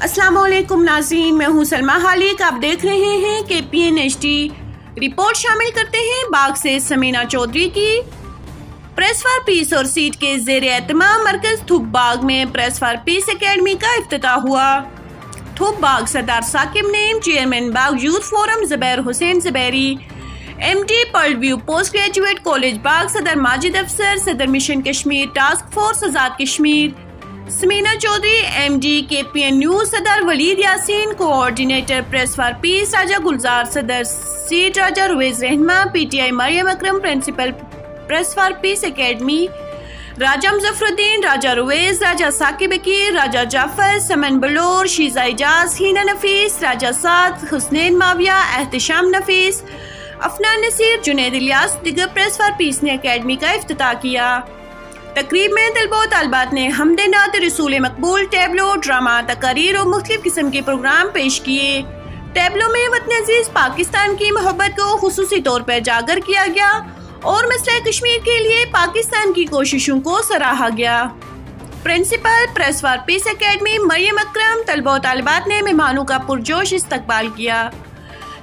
अस्सलामुअलैकुम नाज़रीन, मैं हूं सलमा हालिक। आप देख रहे हैं KPN-HD। रिपोर्ट शामिल करते हैं बाग से समीना चौधरी की। प्रेस फॉर पीस और सीट के ज़ेर एहतमाम मरकज थुब बाग में प्रेस फॉर पीस एकेडमी का इफ्तिताह हुआ। थुब Bagh Sardar Saqib Naeem, chairman Bagh youth forum Zubair Hussain Zubairi, MD pearl view post graduate college Bagh सदर माजिद अफसर, सदर mission Kashmir task force Azad Kashmir Sameena Chaudhry, MD KPN news सदर Waleed Yasin, coordinator press for peace Raja Gulzar, सदर सीट राजा रुवेज रहनमा, PTI Maryam Akram, principal press for peace academy Raja Muzaffaruddin, Raja Ruvez, Raja Saqib Aqeer, Raja Jafar, समन बलोर, शीजा इजाज, हीना नफीस, राजा साद, हुसनैन माविया, एहतशाम नफीस, अफनान नसीर, जुनैद इलियास दिगर प्रेस फॉर पीस ने एकेडमी का इफ्तिताह किया। तकरीब में तलबा व तालिबात ने हमदे नात रसूल मकबूल, टैबलो, ड्रामा, तकारीर और मुख्तलिफ किस्म के प्रोग्राम पेश किए। टैबलो में वतन अजीज पाकिस्तान की मोहब्बत को खुसूसी तौर पर उजागर किया गया और मसला कश्मीर के लिए पाकिस्तान की कोशिशों को सराहा गया। Principal press for peace academy Maryam Akram, तलबा व तालिबात ने मेहमानों का पुरजोश इस्तकबाल किया।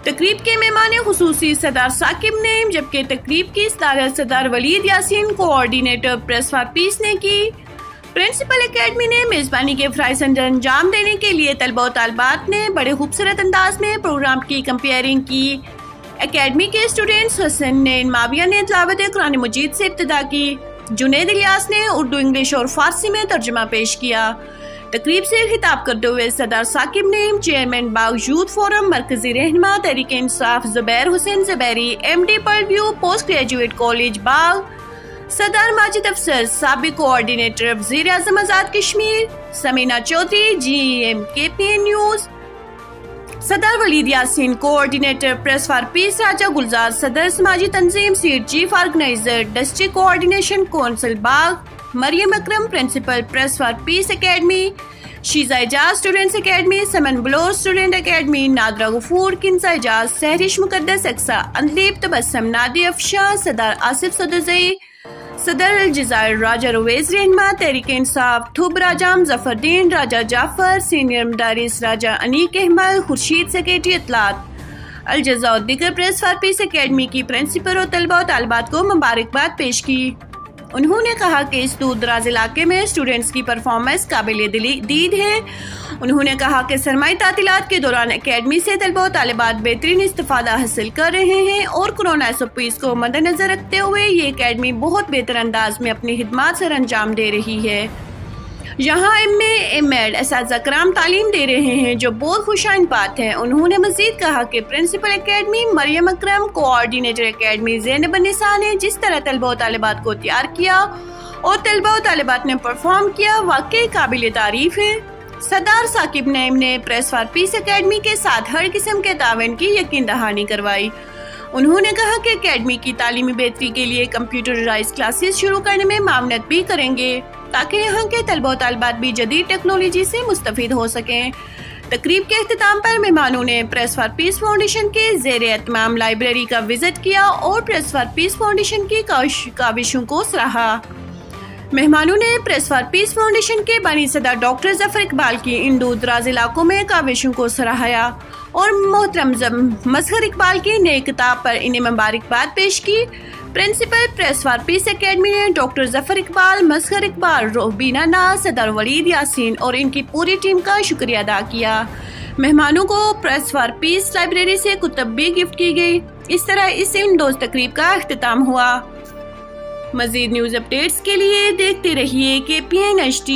तकरीब के मेहमान खुसूसी सरदार साकिब नेम, जबकि तकरीब की सदारत Sardar Waleed Yasin, coordinator press for peace ने की। प्रिंसिपल एकेडमी ने मेज़बानी के फ़राइज़ अंजाम देने के लिए तलबा व तालिबात ने बड़े खूबसूरत अंदाज में प्रोग्राम की कंपेयरिंग की। एकेडमी के स्टूडेंट्स हुसैन माविया ने तिलावत कुरान मजीद से इब्तिदा की। जुनैद इलियास ने उर्दू, इंग्लिश और फारसी में तर्जुमा पेश किया। तकरीब से खिताब करते हुए Sardar Saqib Naeem, chairman Bagh youth forum मरकजी रहनुमा Tehreek Insaf Zubair Hussain Zubairi, MD pearl view post graduate college Bagh Sardar Majid Afsar, साबिक कोऑर्डिनेटर वज़ीर आज़म Azad Kashmir Sameena Chaudhry, GM KPN news Sardar Waleed Yasin, coordinator press for peace Raja Gulzar, सदर समाजी तंजीम seat chief organiser district coordination council Bagh Maryam Akram, principal press for peace academy Sheeza Ijaz students academy, summon Balor student academy, NADRA Ghafoor, किंसा Ijaz, Sahrish मुकद्दस Aqsa, Andleeb Tabassum, नादी अफशा, सरदार आसिफ सदरजई, सदर अलजज़ायर राजा रुवेज रहनमा, तहरीक इंसाफ थुब राजा मुजफ्फरुद्दीन, राजा Jafar, senior मदारिस राजा Aneek Ahmad, Khurshid secretary इत्तलात अलजज़ा और दीगर प्रेस फॉर पीस एकेडमी की प्रिंसिपल और तलबा और तालिबात को मुबारकबाद पेश की। उन्होंने कहा कि इस दूर दराज इलाके में स्टूडेंट्स की परफॉर्मेंस काबिल दीद है। उन्होंने कहा कि सरमाई तातीलात के दौरान एकेडमी से तलबा और तालिबात बेहतरीन इस्तिफादा हासिल कर रहे हैं और कोरोना SOPs को मद्देनजर रखते हुए ये एकेडमी बहुत बेहतर अंदाज में अपनी खिदमात सर अंजाम दे रही है। यहाँ MA MAd असातिज़ा कराम तालीम दे रहे हैं, जो बहुत खुशाइन बात है। उन्होंने मजीद कहा कि प्रिंसिपल एकेडमी मरियम अकरम, कोऑर्डिनेटर एकेडमी ज़ैनब निसा ने जिस तरह तलबा व तालिबात को तैयार किया और तलबा व तालिबात ने परफॉर्म किया, वाकई काबिल तारीफ है। सरदार साकिब नेम ने प्रेस फॉर पीस एकेडमी के साथ हर किस्म के तावन की यकीन दहानी करवाई। उन्होंने कहा कि एकेडमी की तालीमी बेहतरी के लिए कंप्यूटराइज क्लासेस शुरू करने में मामनत भी करेंगे ताकि यहाँ के तलबा व तालिबात भी जदीद टेक्नोलॉजी से मुस्तफीद हो सकें। तकरीब के अख्तिताम पर मेहमानों ने प्रेस फॉर पीस फाउंडेशन के ज़ेर एहतमाम लाइब्रेरी का विजिट किया और प्रेस फॉर पीस फाउंडेशन की काविशों को सराहा। मेहमानों ने प्रेस फॉर पीस फाउंडेशन के बानी सदर डॉक्टर जफर इकबाल की इन दूर दराज इलाकों में काविशों को सराहाया और मोहतरम मजहर इकबाल की नई किताब पर इन्हें मुबारकबाद पेश की। Principal press for peace academy ने डॉक्टर जफर इकबाल, मजहर इकबाल, रोहबीना नाज, सदर वलीद यासीन और इनकी पूरी टीम का शुक्रिया अदा किया। मेहमानों को प्रेस फॉर पीस लाइब्रेरी से कुतुब भी गिफ्ट की गई। इस तरह इस इंडोर्स तकरीब का अख्तिताम हुआ। मजीद न्यूज़ अपडेट्स के लिए देखते रहिए KPN-HD।